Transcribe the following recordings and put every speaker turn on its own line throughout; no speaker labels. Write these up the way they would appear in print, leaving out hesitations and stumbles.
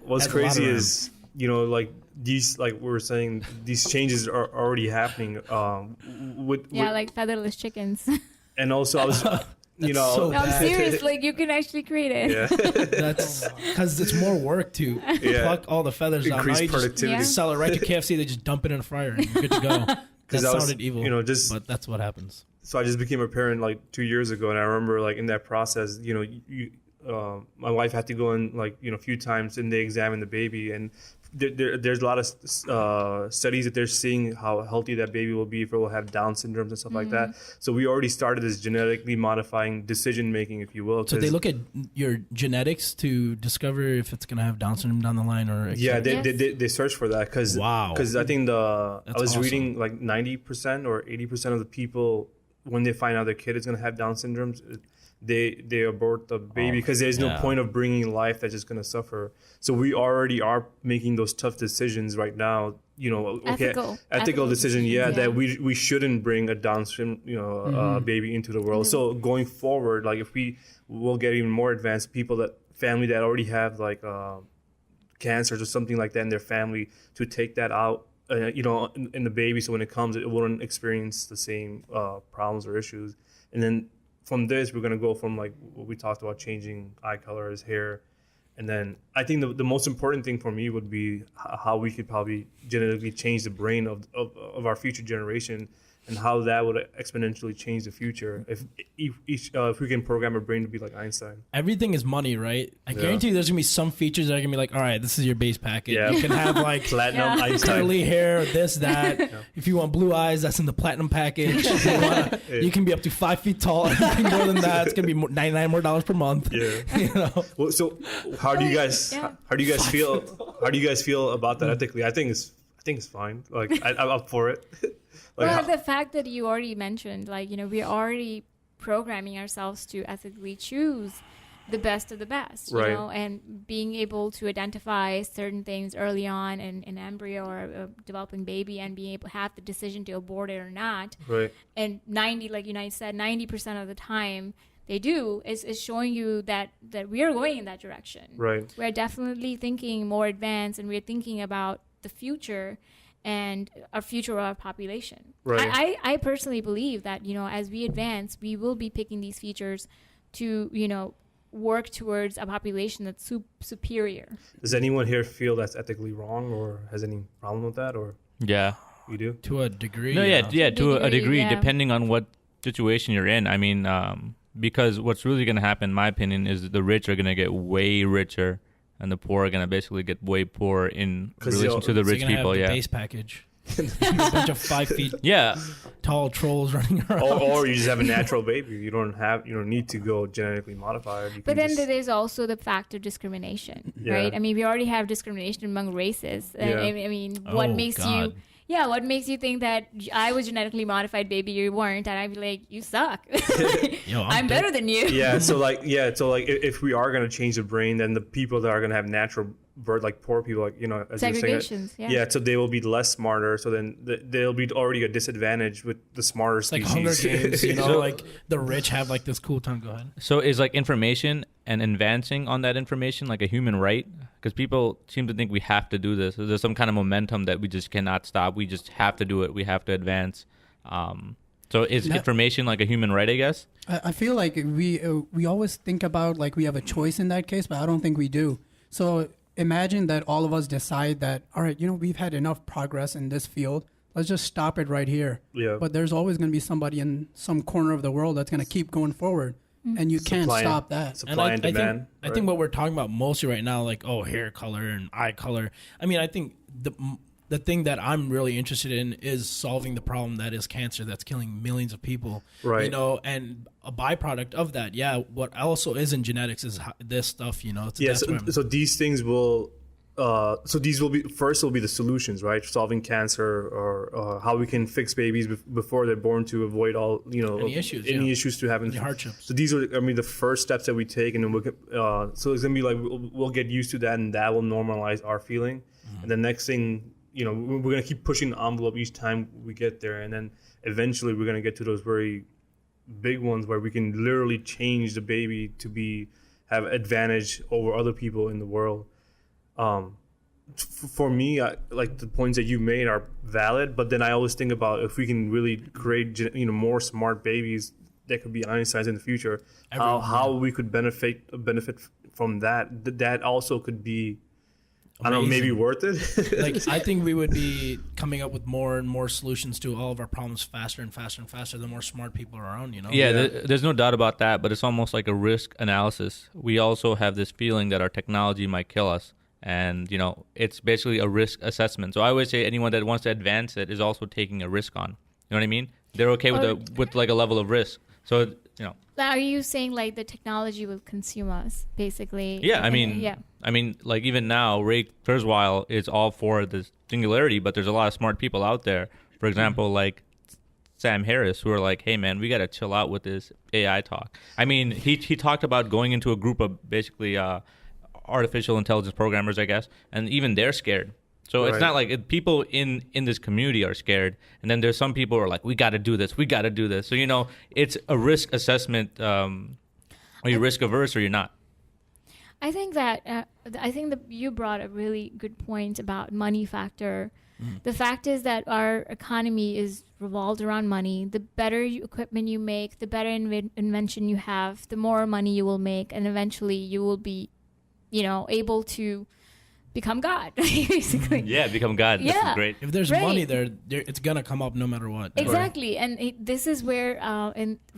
what's
Has a lot
crazy
of
is, like these, like we were saying, these changes are already happening.
Like featherless chickens.
And also I was,
so
No, I'm
bad.
serious. Like you can actually create it.
yeah,
That's because it's more work to pluck all the feathers out.
increase
Now you
productivity.
Yeah.
just sell it right to KFC. They just dump it in a fryer and you're good to go. That
I was,
sounded evil, but that's what happens.
So I just became a parent like 2 years ago, and I remember like in that process, my wife had to go in like a few times and they examine the baby, and there's a lot of studies that they're seeing how healthy that baby will be if it will have Down syndromes and stuff like that. So we already started this genetically modifying decision making, if you will.
So they look at your genetics to discover if it's gonna have Down syndrome down the line, or
yeah, they search for that because I think I was reading like 90% or 80% of the people, when they find out their kid is gonna have Down syndromes, they abort the baby because there's no point of bringing life that's just going to suffer. So we already are making those tough decisions right now. Ethical decision, that we shouldn't bring a Down syndrome baby into the world. So going forward, like if we will get even more advanced, family that already have like cancers or something like that in their family, to take that out in the baby, so when it comes, it wouldn't experience the same problems or issues. And then from this, we're going to go from like what we talked about, changing eye colors, hair. And then I think the most important thing for me would be how we could probably genetically change the brain of our future generation, and how that would exponentially change the future if we can program a brain to be like Einstein.
Everything is money, right? I guarantee you there's going to be some features that are going to be like, all right, this is your base package. Yeah. You can have like
platinum, Einstein.
Curly hair, this, that. If you want blue eyes, that's in the platinum package. You can be up to 5 feet tall. Anything more than that, it's going to be $99 more per month.
Yeah. Well, so how do you guys feel? How do you guys feel about that ethically? I think it's fine. Like I'm up for it.
The fact that you already mentioned, we're already programming ourselves to ethically choose the best of the best,
right.
And being able to identify certain things early on in an embryo or a developing baby, and being able to have the decision to abort it or not.
Right.
And 90% of the time they do is showing you that we are going in that direction.
Right.
We're definitely thinking more advanced, and we're thinking about the future and our future of our population.
Right.
I personally believe that, as we advance, we will be picking these features to, work towards a population that's superior.
Does anyone here feel that's ethically wrong, or has any problem with that? Or
yeah,
you do?
To a degree.
No, to a degree, depending on what situation you're in. I mean, because what's really going to happen, in my opinion, is the rich are going to get way richer, and the poor are going to basically get way poorer in relation to the rich people.
Have the base package. A bunch of 5 feet tall trolls running around.
Or you just have a natural baby. You don't need to go genetically modified.
But then there's also the fact of discrimination, right? I mean, we already have discrimination among races.
Yeah.
I mean, what makes you... Yeah, what makes you think that I was genetically modified, baby, you weren't? And I'd be like, you suck. I'm better than you.
If we are going to change the brain, then the people that are going to have natural birth, like poor people, like, as you're saying, so they will be less smarter. So then they'll be already a disadvantage with the smarter species.
Like Hunger Games, like the rich have like this cool time. Go ahead.
So is like information and advancing on that information like a human right? Because people seem to think we have to do this. There's some kind of momentum that we just cannot stop. We just have to do it. We have to advance. So is information like a human right, I guess?
I feel like we always think about like we have a choice in that case, but I don't think we do. So imagine that all of us decide that, all right, we've had enough progress in this field. Let's just stop it right here.
Yeah.
But there's always going to be somebody in some corner of the world that's going to keep going forward. And you can't stop that.
Supply and demand.
I think what we're talking about mostly right now, like, hair color and eye color. I mean, I think the thing that I'm really interested in is solving the problem that is cancer that's killing millions of people.
Right.
And a byproduct of that, what also is in genetics is this stuff,
So these things will... these will be the solutions, right? Solving cancer, or how we can fix babies before they're born to avoid all any issues to happen.
Any hardships.
So these are the first steps that we take, and then so it's gonna be like we'll get used to that, and that will normalize our feeling. Mm-hmm. And the next thing, we're gonna keep pushing the envelope each time we get there, and then eventually we're gonna get to those very big ones where we can literally change the baby to have advantage over other people in the world. For me, like the points that you made are valid, but then I always think about if we can really create more smart babies that could be Einsteins in the future, how we could benefit from that. That also could be, I don't know, maybe worth it.
Like, I think we would be coming up with more and more solutions to all of our problems faster and faster and faster the more smart people are around, you know?
Yeah, there's no doubt about that, but it's almost like a risk analysis. We also have this feeling that our technology might kill us. And, it's basically a risk assessment. So I always say anyone that wants to advance it is also taking a risk on. You know what I mean? They're okay with like a level of risk. So,
Are you saying like the technology will consume us, basically?
Yeah, I mean, like even now, Ray Kurzweil is all for the singularity, but there's a lot of smart people out there. For example, like Sam Harris, who are like, hey, man, we got to chill out with this AI talk. I mean, he talked about going into a group of basically artificial intelligence programmers, I guess, and even they're scared. So It's not like people in this community are scared, and then there's some people who are like, we got to do this. So, it's a risk assessment. Are you risk averse or you're not?
I think that you brought a really good point about money factor. The fact is that our economy is revolved around money. The better equipment you make, the better invention you have, the more money you will make, and eventually you will be, able to become God, basically.
Yeah, become God. Yeah. This is great.
If there's money there, it's going to come up no matter what.
Exactly. And this is where,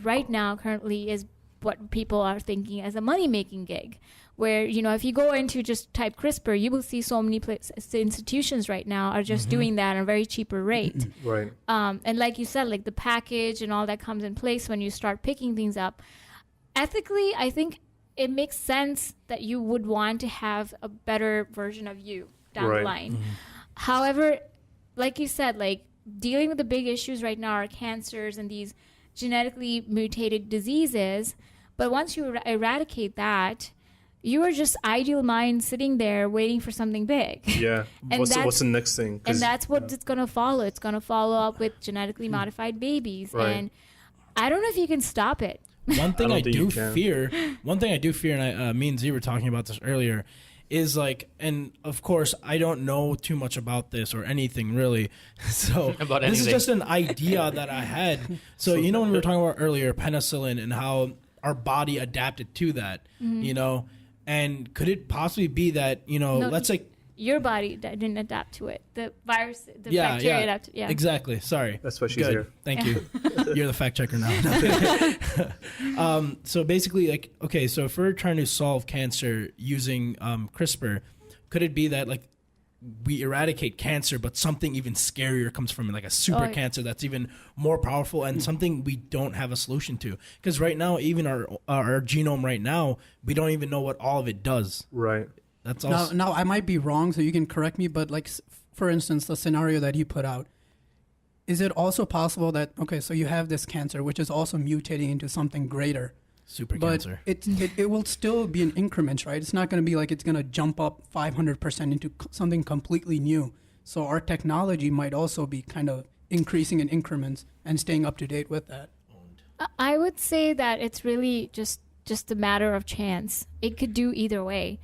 right now, currently, is what people are thinking as a money-making gig. Where, if you go into just type CRISPR, you will see so many institutions right now are just doing that at a very cheaper rate.
Right.
And like you said, like the package and all that comes in place when you start picking things up. Ethically, I think it makes sense that you would want to have a better version of you down the line. However, like you said, like dealing with the big issues right now are cancers and these genetically mutated diseases. But once you eradicate that, you are just ideal mind sitting there waiting for something big.
Yeah. What's the next thing?
And that's what it's going to follow. It's going to follow up with genetically modified babies. Right. And I don't know if you can stop it.
One thing I do fear, and me and Z were talking about this earlier, is like, and of course, I don't know too much about this or anything really. So this is just an idea that I had. So, when we were talking about earlier, penicillin and how our body adapted to that, and could it possibly be that, let's say
your body didn't adapt to it. The virus, the bacteria adapted. Yeah,
exactly. Sorry.
That's why she's here.
Thank you. You're the fact checker now. So basically, like, okay, so if we're trying to solve cancer using CRISPR, could it be that like we eradicate cancer, but something even scarier comes from it, like a super cancer that's even more powerful and something we don't have a solution to? Because right now, even our genome right now, we don't even know what all of it does.
Right.
That's also
now I might be wrong, so you can correct me, but like, for instance, the scenario that you put out, is it also possible that, okay, so you have this cancer, which is also mutating into something greater,
super
but
cancer.
It will still be in increments, right? It's not going to be like it's going to jump up 500% into something completely new. So our technology might also be kind of increasing in increments and staying up to date with that.
I would say that it's really just a matter of chance. It could do either way.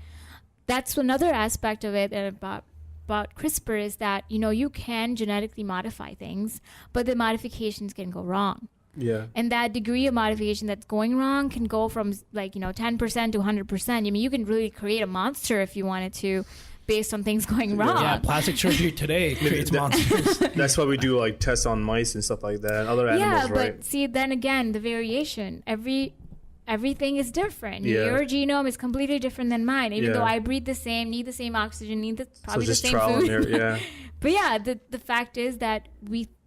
That's another aspect of it about CRISPR is that, you can genetically modify things, but the modifications can go wrong.
Yeah.
And that degree of modification that's going wrong can go from 10% to 100%. I mean, you can really create a monster if you wanted to based on things going wrong.
Yeah, plastic surgery today creates monsters.
That's why we do like tests on mice and stuff like that. Other animals, right?
Yeah, but see, then again, the variation. Everything is different.
Yeah.
Your genome is completely different than mine, even though I breathe the same, need the same oxygen, need probably the same food.
Yeah.
But yeah, the fact is that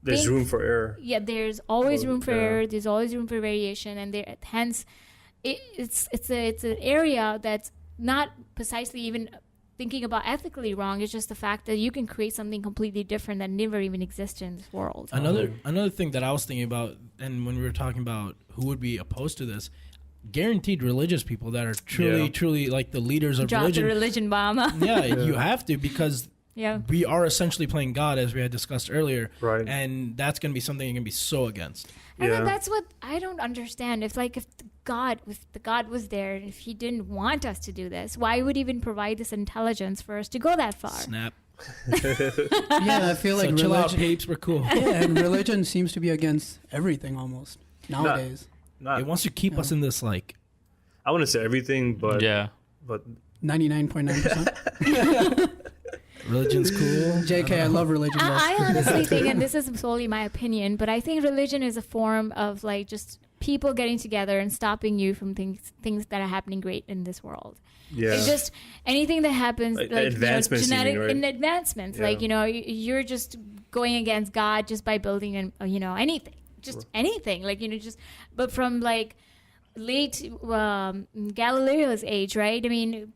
there's
room for error.
Yeah, there's always room for error. There's always room for variation, and hence, it's an area that's not precisely even thinking about ethically wrong. It's just the fact that you can create something completely different that never even existed in this world.
Another thing that I was thinking about, and when we were talking about who would be opposed to this, guaranteed religious people that are truly like the leaders of
Drop
religion.
the religion bomb.
You have to, because we are essentially playing God, as we had discussed earlier.
Right.
And that's going to be something you're going to be so against.
And then that's what I don't understand. If the God was there, and if he didn't want us to do this, why would he even provide this intelligence for us to go that far?
Snap.
I feel like
chill out, papes. We're cool.
Yeah, and religion seems to be against everything almost nowadays.
It wants to keep us in this, like,
I want to say everything, but
99.9%.
Religion's cool.
JK, I love religion.
I honestly think, and this is solely my opinion, but I think religion is a form of like just people getting together and stopping you from things that are happening great in this world.
Yeah.
It's just anything that happens, like
advancements,
genetic
right?
in advancements, like you're just going against God just by building anything, just anything, like just. But from like late Galileo's age, right? I mean,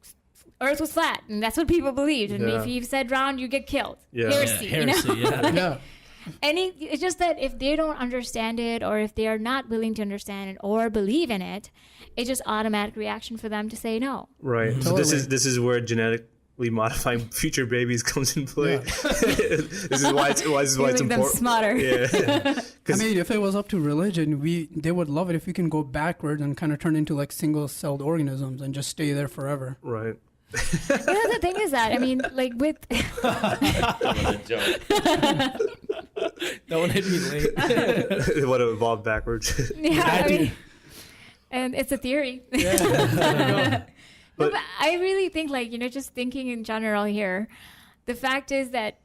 Earth was flat, and that's what people believed. And if you said round, you get killed. Heresy, It's just that if they don't understand it, or if they are not willing to understand it or believe in it, it's just automatic reaction for them to say no.
Right. Mm-hmm. So this is where genetically modifying future babies comes in play. This is why it's important.
Them smarter.
Yeah. I mean, if it was up to religion, they would love it if we can go backwards and kind of turn into like single-celled organisms and just stay there forever.
Right.
The thing is that, I mean, like with...
That one hit me late.
It would have evolved backwards.
I mean, and it's a theory. But I really think, like, just thinking in general here, the fact is that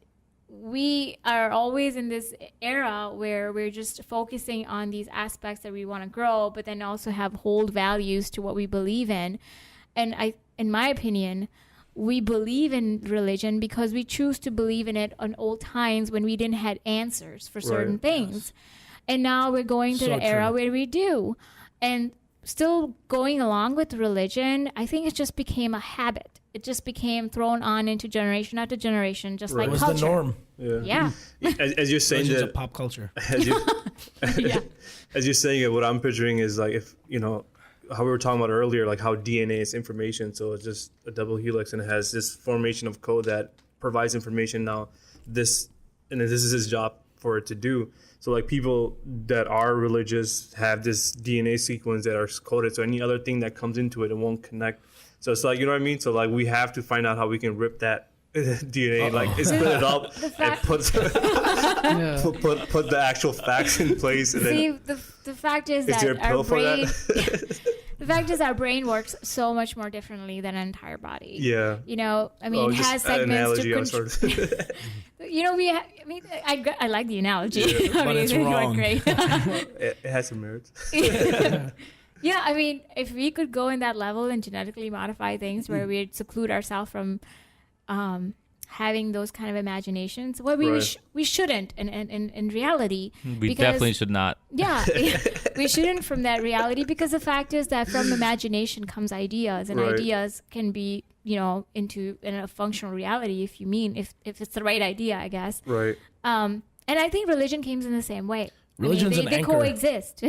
we are always in this era where we're just focusing on these aspects that we want to grow, but then also have hold values to what we believe in. And in my opinion, we believe in religion because we choose to believe in it on old times when we didn't have answers for certain things. Yes. And now we're going to the era where we do. And still going along with religion, I think it just became a habit. It just became thrown on into generation after generation, just like culture. It was
the norm.
Yeah.
As you're saying that,
of pop culture.
As you're saying it, what I'm picturing is like if how we were talking about earlier, like how DNA is information. So it's just a double helix, and it has this formation of code that provides information. Now, this is his job for it to do. So like people that are religious have this DNA sequence that are coded. So any other thing that comes into it won't connect. So it's like, you know what I mean? So like we have to find out how we can rip that DNA, like split it up and put the actual facts in place. And
see, the fact is that our brain. The fact is our brain works so much more differently than an entire body.
Yeah.
I mean, it has segments to control. I like the analogy.
Yeah, but it's wrong.
Great. It has some merits.
Yeah, I mean, if we could go in that level and genetically modify things where we'd seclude ourselves from having those kind of imaginations, well, we shouldn't in reality.
We definitely should not.
Yeah, we shouldn't from that reality, because the fact is that from imagination comes ideas, and ideas can be, in a functional reality if it's the right idea, I guess.
Right.
And I think religion came in the same way.
Religion's an anchor.
They coexist.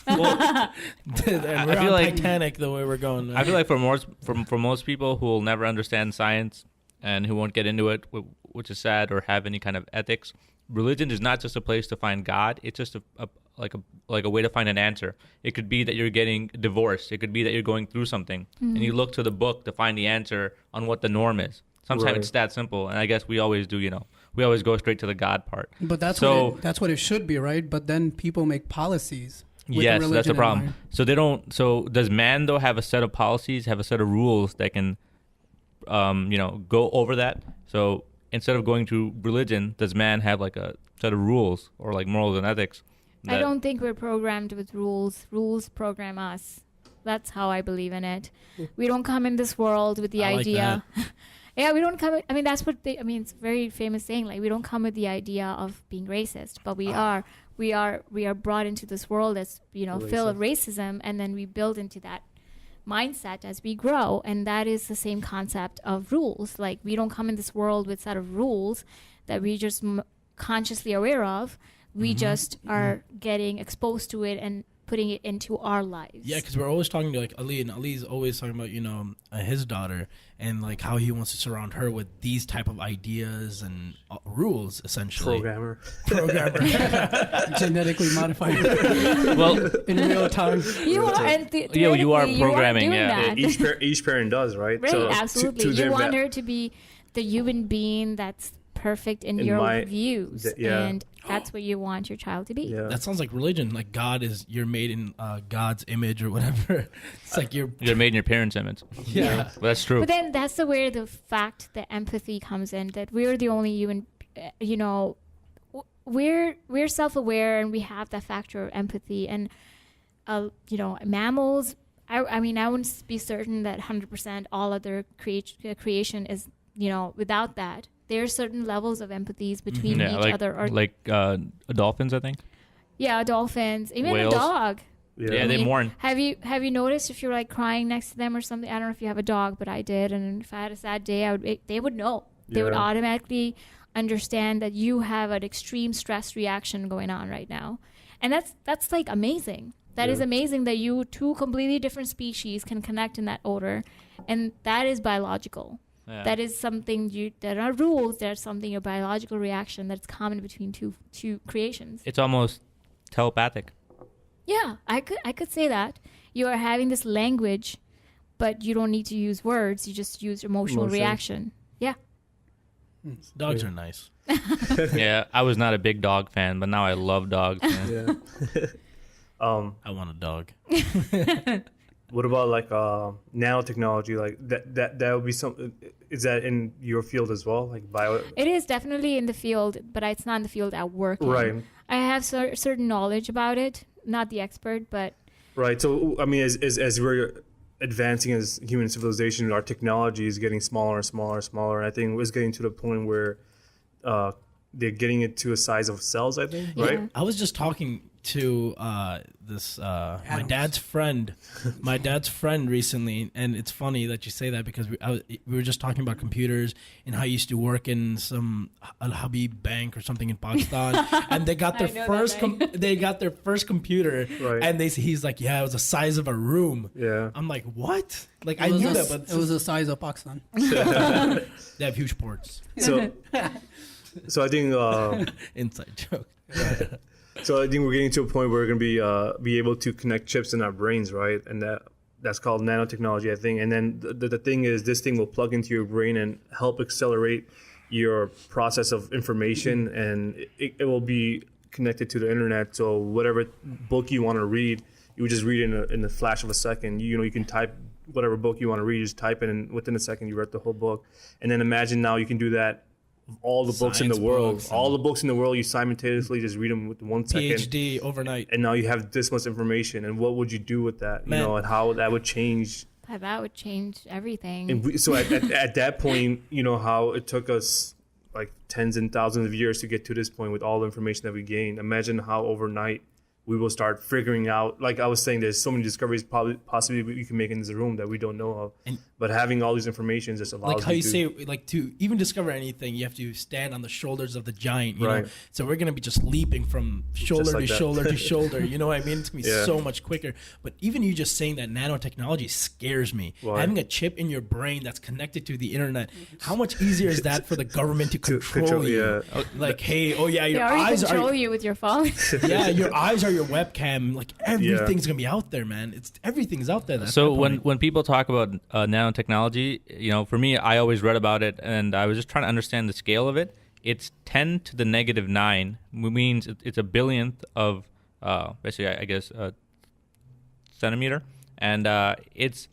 I feel like Titanic the way we're going.
I feel like for most people who will never understand science and who won't get into it, which is sad, or have any kind of ethics, religion is not just a place to find God. It's just a way to find an answer. It could be that you're getting divorced. It could be that you're going through something, and you look to the book to find the answer on what the norm is. Sometimes it's that simple, and I guess we always do. We always go straight to the God part.
But that's what it should be, right? But then people make policies.
Yes, that's the problem. So they don't. So does man though have a set of policies, have a set of rules that can, go over that? So instead of going to religion, does man have like a set of rules or like morals and ethics?
I don't think we're programmed with rules. Rules program us. That's how I believe in it. We don't come in this world with the idea. Like yeah, we don't come. I mean, that's what it's a very famous saying. Like, we don't come with the idea of being racist, but we are brought into this world as filled with racism, and then we build into that mindset as we grow, and that is the same concept of rules. Like, we don't come in this world with set of rules that we just consciously aware of. We just are getting exposed to it and putting it into our lives.
Yeah, because we're always talking to like Ali, and Ali's always talking about his daughter and like how he wants to surround her with these type of ideas and rules, essentially.
Programmer.
Genetically modified.
Well,
in real time.
You are, and
you are programming.
Each parent does, right?
Right,
so
absolutely. You want her to be the human being that's perfect in your views, and that's what you want your child to be.
Yeah.
That sounds like religion. Like you're made in God's image or whatever. It's like you're
made in your parents' image.
Yeah,
well, that's true.
But then that's where the fact that empathy comes in. That we're the only human. We're self-aware, and we have that factor of empathy. And mammals. I mean, I wouldn't be certain that 100% all other creation is without that. There are certain levels of empathies between each other. Or
like dolphins, I think.
Yeah, dolphins. Even
whales.
A dog.
Yeah, they mourn.
Have you noticed if you're like crying next to them or something? I don't know if you have a dog, but I did. And if I had a sad day, they would know. They would automatically understand that you have an extreme stress reaction going on right now. And that's like amazing. That is amazing that you two completely different species can connect in that order. And that is biological. Yeah. That is something there are rules. There's something, a biological reaction that's common between two creations.
It's almost telepathic.
Yeah, I could say that. You are having this language, but you don't need to use words. You just use emotional reaction. Yeah.
Dogs are nice.
Yeah, I was not a big dog fan, but now I love dogs. Man.
Yeah.
I want a dog.
What about like nanotechnology? Like that would be some. Is that in your field as well? Like bio?
It is definitely in the field, but it's not in the field at work.
Right.
I have certain knowledge about it. Not the expert, but. Right.
So I mean, as we're advancing as human civilization, our technology is getting smaller and smaller and smaller. And I think it's getting to the point where they're getting it to a size of cells. I think. Yeah. Right.
I was just talking to my dad's friend recently, and it's funny that you say that because we were just talking about computers and how I used to work in some Al Habib bank or something in Pakistan, and they got their first computer, right. And he's like, yeah, it was the size of a room.
Yeah,
I'm like, what? Like I knew that, but
it was the size of Pakistan.
They have huge ports.
So I think
inside joke.
So I think we're getting to a point where we're going to be able to connect chips in our brains, right? And that's called nanotechnology, I think. And then the thing is, this thing will plug into your brain and help accelerate your process of information, and it will be connected to the internet. So whatever book you want to read, you would just read it in the flash of a second. You can type whatever book you want to read, just type it, and within a second you read the whole book. And then imagine now you can do that. All the books in the world, you simultaneously just read them with 1 second.
PhD overnight.
And now you have this much information. And what would you do with that?
Man.
And how that would change.
That would change everything.
And so at that point, how it took us like tens and thousands of years to get to this point with all the information that we gained. Imagine how overnight we will start figuring out, like I was saying, there's so many discoveries possibly we can make in this room that we don't know of. But having all these information just allows
like how you say, like to even discover anything, you have to stand on the shoulders of the giant, you know? So we're going to be just leaping from shoulder to shoulder to shoulder. You know what I mean? It's going to be so much quicker. But even you just saying that nanotechnology scares me. Why? Having a chip in your brain that's connected to the internet, how much easier is that for the government to control you? Yeah. Like, hey, your eyes
control you with your phone.
Yeah, your eyes are your webcam. Like everything's going to be out there, man. Everything's out there.
So when people talk about nanotechnology, for me, I always read about it, and I was just trying to understand the scale of it. It's 10 to the negative 9, which means it's a billionth of, basically, I guess, centimeter, and it's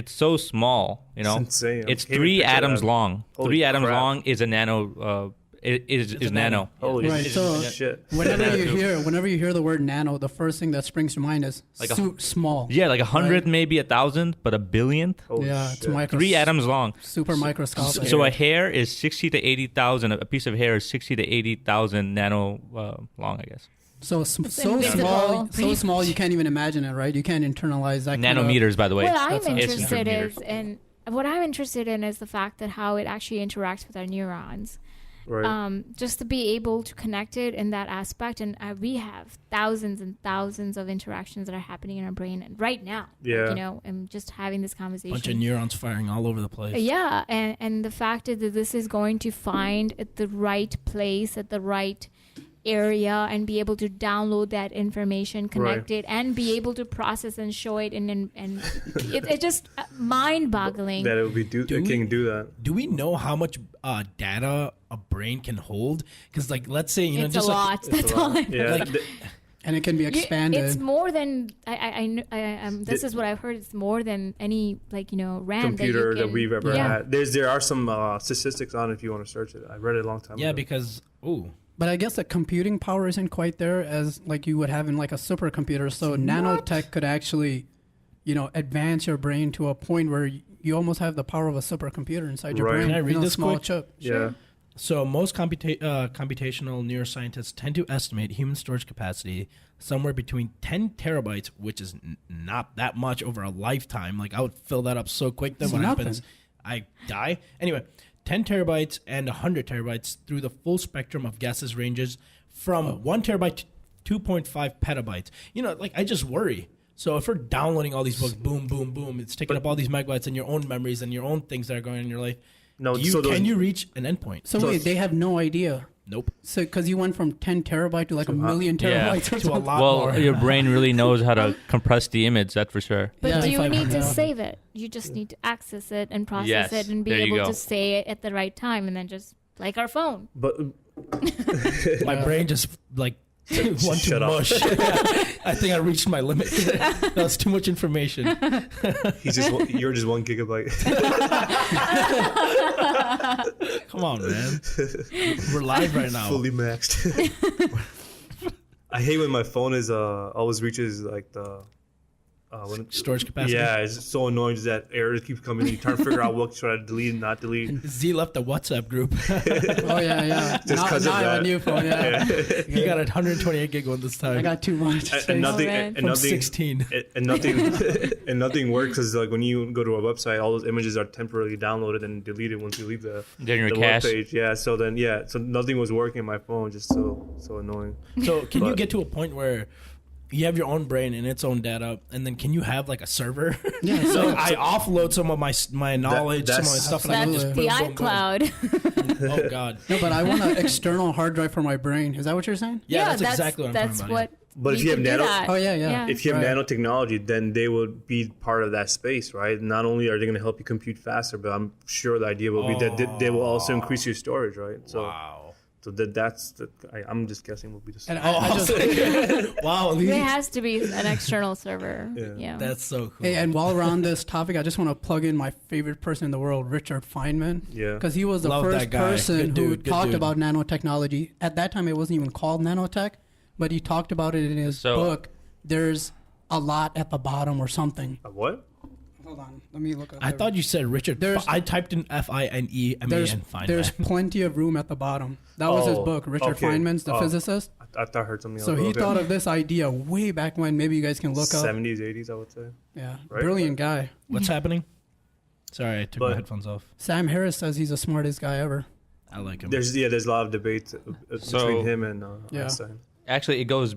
so small.
It's insane.
It's 3 atoms long.
Holy
3 atoms
crap.
long is a nano. Is nano.
Holy
right. So
shit.
Whenever you hear the word nano, the first thing that springs to mind is like small.
Yeah, like 100, maybe 1,000, but a billionth.
It's
3 atoms long.
Super microscopic.
So a hair is 60 to 80,000. A piece of hair is 60 to 80,000 nano long, I guess.
So small you can't even imagine it, right? You can't internalize that.
Nanometers, by the way.
What I'm interested in is the fact that how it actually interacts with our neurons.
Right.
Just to be able to connect it in that aspect. And we have thousands and thousands of interactions that are happening in our brain right now.
Yeah.
Like, you know, and just having this conversation.
Bunch of neurons firing all over the place.
Yeah. And the fact is that this is going to find at the right place, at the right area, and be able to download that information, connect it, and be able to process and show it, and it's just mind-boggling
that it can do that.
Do we know how much data a brain can hold? Because, like, let's say
it's just a lot. That's all.
Yeah.
And it can be expanded.
It's more than this is what I've heard. It's more than any, like, you know, RAM
computer that we've ever had. There are some statistics on it if you want to search it. I read it a long time ago.
Yeah, because
But I guess the computing power isn't quite there as like you would have in like a supercomputer. So nanotech could actually, you know, advance your brain to a point where you almost have the power of a supercomputer inside your brain.
Can I read this
small
quick?
chip.
Yeah.
Sure.
So most computational neuroscientists tend to estimate human storage capacity somewhere between 10 terabytes, which is not that much over a lifetime. Like, I would fill that up so quick. Then what happens? I die. Anyway, 10 terabytes and 100 terabytes through the full spectrum of gases ranges from 1 terabyte to 2.5 petabytes. You know, like, I just worry. So if we're downloading all these books, boom, boom, boom, it's taking up all these megabytes and your own memories and your own things that are going on in your life.
No,
can you reach an endpoint?
So wait, they have no idea.
Nope.
So because you went from 10 terabyte to like a million terabytes
to a lot
more.
Well,
your brain really knows how to compress the image, that's for sure.
But do you need to save it? You just need to access it and process it and be able to say it at the right time, and then just like our phone.
But
my brain just like went to mush. I think I reached my limit. That's too much information.
You're just 1 gigabyte.
Come on, man. We're live right now.
Fully maxed. I hate when my phone is always reaches like the
storage capacity.
Yeah, it's so annoying that errors keep coming. You trying to figure out what should I delete and not delete.
And Z left the WhatsApp group.
Oh yeah.
Just because of
that. I have a new phone. Yeah.
He got a 128 gig one this time.
I got too much.
And nothing.
16.
And nothing works because like when you go to a website, all those images are temporarily downloaded and deleted once you leave the web page. Yeah. So nothing was working on my phone. Just so annoying.
So can you get to a point where you have your own brain and its own data, and then can you have like a server? Yeah. So I offload some of my knowledge, some of my stuff, and I can just
the iCloud.
Oh God.
No, but I want an external hard drive for my brain. Is that what you're saying?
Yeah, that's exactly what I'm talking about.
But if you have
if
you have nanotechnology, then they will be part of that space, right? Not only are they going to help you compute faster, but I'm sure the idea will be that they will also increase your storage, right? So,
wow.
So that's I'm just guessing will be the same.
Wow.
There has to be an external server. Yeah.
That's so cool.
Hey, and while we're on this topic, I just want to plug in my favorite person in the world, Richard Feynman.
Yeah.
Because he was the first person who talked about nanotechnology. At that time, it wasn't even called nanotech, but he talked about it in his book. There's a lot at the bottom or something.
A what?
Hold on, let me look up.
I thought you said Richard. I typed in F-I-N-E-M-A-N. Feynman.
There's plenty of room at the bottom. That was his book, Richard Feynman's The Physicist.
I thought I heard something else.
So he thought of this idea way back when. Maybe you guys can look up.
70s, 80s, I would say.
Yeah, right? Brilliant guy.
What's happening? Sorry, I took my headphones off.
Sam Harris says he's the smartest guy ever.
I like him.
There's a lot of debate between him and Einstein.
Actually, it goes.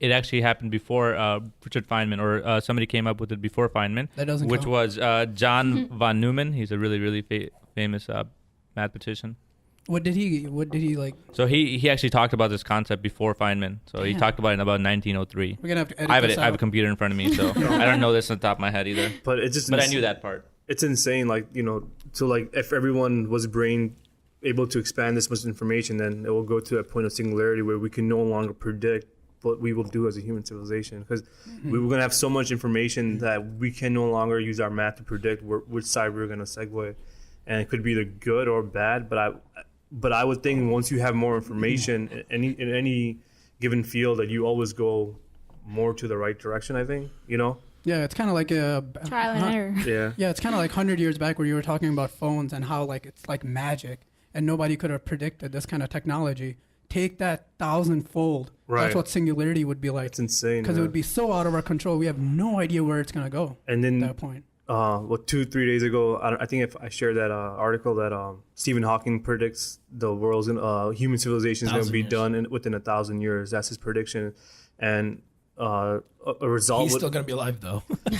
It actually happened before Richard Feynman, or somebody came up with it before Feynman.
That doesn't
which
count.
was John von Neumann. He's a really, really famous mathematician.
What did he like?
So he actually talked about this concept before Feynman. So he talked about it in about 1903.
We're gonna have to edit
I have a computer in front of me, so I don't know this on the top of my head either.
But it's just.
But I knew that part.
It's insane, like so like if everyone was able to expand this much information, then it will go to a point of singularity where we can no longer predict what we will do as a human civilization, because we were going to have so much information that we can no longer use our math to predict which side we're going to segue, and it could be either good or bad. But I would think once you have more information in any given field, that you always go more to the right direction. I think
Yeah, it's kind of like a
trial and error.
Yeah, it's kind of like 100 years back where you were talking about phones and how like it's like magic, and nobody could have predicted this kind of technology. Take that 1,000-fold.
Right.
That's what singularity would be like.
It's insane.
Because it would be so out of our control. We have no idea where it's going to go
and then,
at that point.
2-3 days ago, I think if I shared that article that Stephen Hawking predicts the world's human civilization is going to be done within 1,000 years. That's his prediction, and a result.
He's still going to be alive though.
And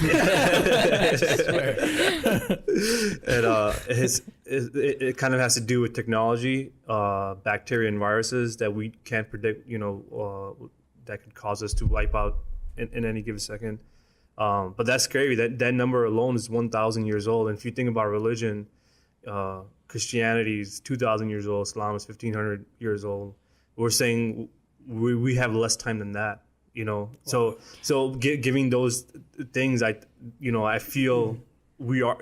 it kind of has to do with technology, bacteria and viruses that we can't predict. That could cause us to wipe out in any given second. But that's scary. That number alone is 1,000 years old. And if you think about religion, Christianity is 2,000 years old. Islam is 1,500 years old. We're saying we have less time than that. Wow. So giving those things, I feel we are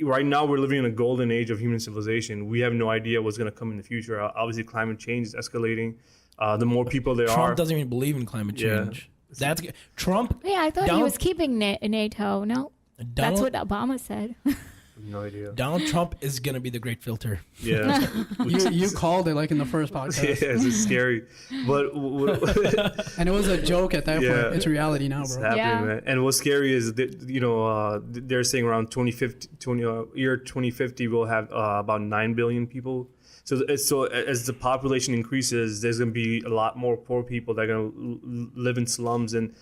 right now we're living in a golden age of human civilization. We have no idea what's going to come in the future. Obviously, climate change is escalating. The more people there
Trump doesn't even believe in climate change.
Yeah.
That's Trump.
Yeah, I thought he was keeping NATO. No, that's what Obama said.
No idea.
Donald Trump is gonna be the great filter.
Yeah,
you called it like in the first podcast.
Yeah, it's scary, but
and it was a joke at that point. It's reality now, bro.
It's happening, man. And what's scary is that they're saying around 2050 we'll have about 9 billion people. So as the population increases, there's going to be a lot more poor people that are going to live in slums, and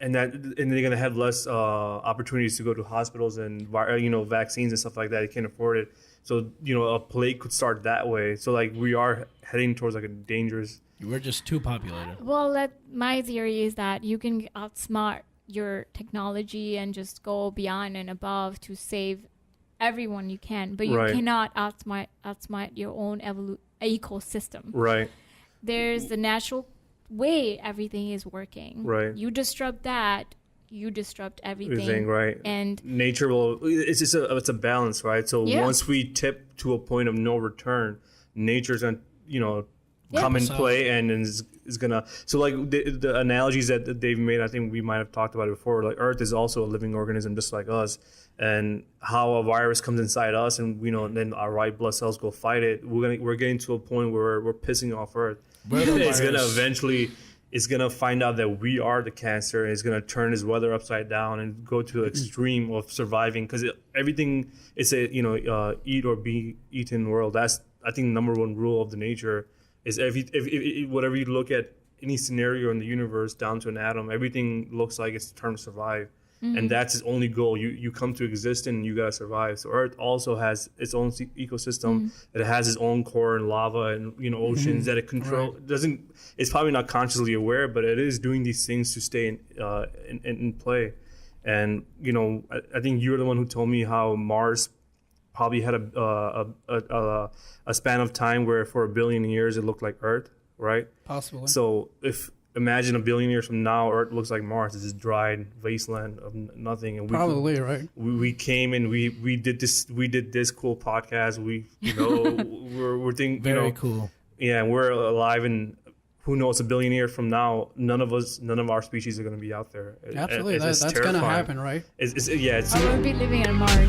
and they're going to have less opportunities to go to hospitals and vaccines and stuff like that. They can't afford it. So a plague could start that way. So like we are heading towards like a dangerous.
We're just too populated.
Well, my theory is that you can outsmart your technology and just go beyond and above to save everyone you can, but you cannot outsmart your own ecosystem.
Right.
There's the natural way everything is working.
Right.
You disrupt that, you disrupt everything.
Right.
And
nature will. It's just it's a balance, right? So once we tip to a point of no return, nature's gonna come in play and is gonna. So like the analogies that they've made, I think we might have talked about it before. Like Earth is also a living organism just like us. And how a virus comes inside us, and then our white blood cells go fight it. We're getting to a point where we're pissing off Earth. It's gonna eventually, it's gonna find out that we are the cancer, and it's gonna turn its weather upside down and go to the extreme of surviving. Because everything is a eat or be eaten world. That's I think number one rule of the nature is if whatever you look at any scenario in the universe down to an atom, everything looks like it's trying to survive. Mm-hmm. And that's its only goal. You come to exist and you gotta survive. So Earth also has its own ecosystem. Mm-hmm. It has its own core and lava and oceans that it controls. Right. It's probably not consciously aware, but it is doing these things to stay in play. And I think you're the one who told me how Mars probably had a span of time where for 1 billion years it looked like Earth, right?
Possibly.
So imagine 1 billion years from now, Earth looks like Mars. It's this dried wasteland of nothing. And
right.
We came and we did this cool podcast. We're thinking
very cool.
Yeah, we're alive, and who knows, 1 billion years from now, none of our species are going to be out there.
Absolutely, that's going to happen, right?
I would be living on Mars.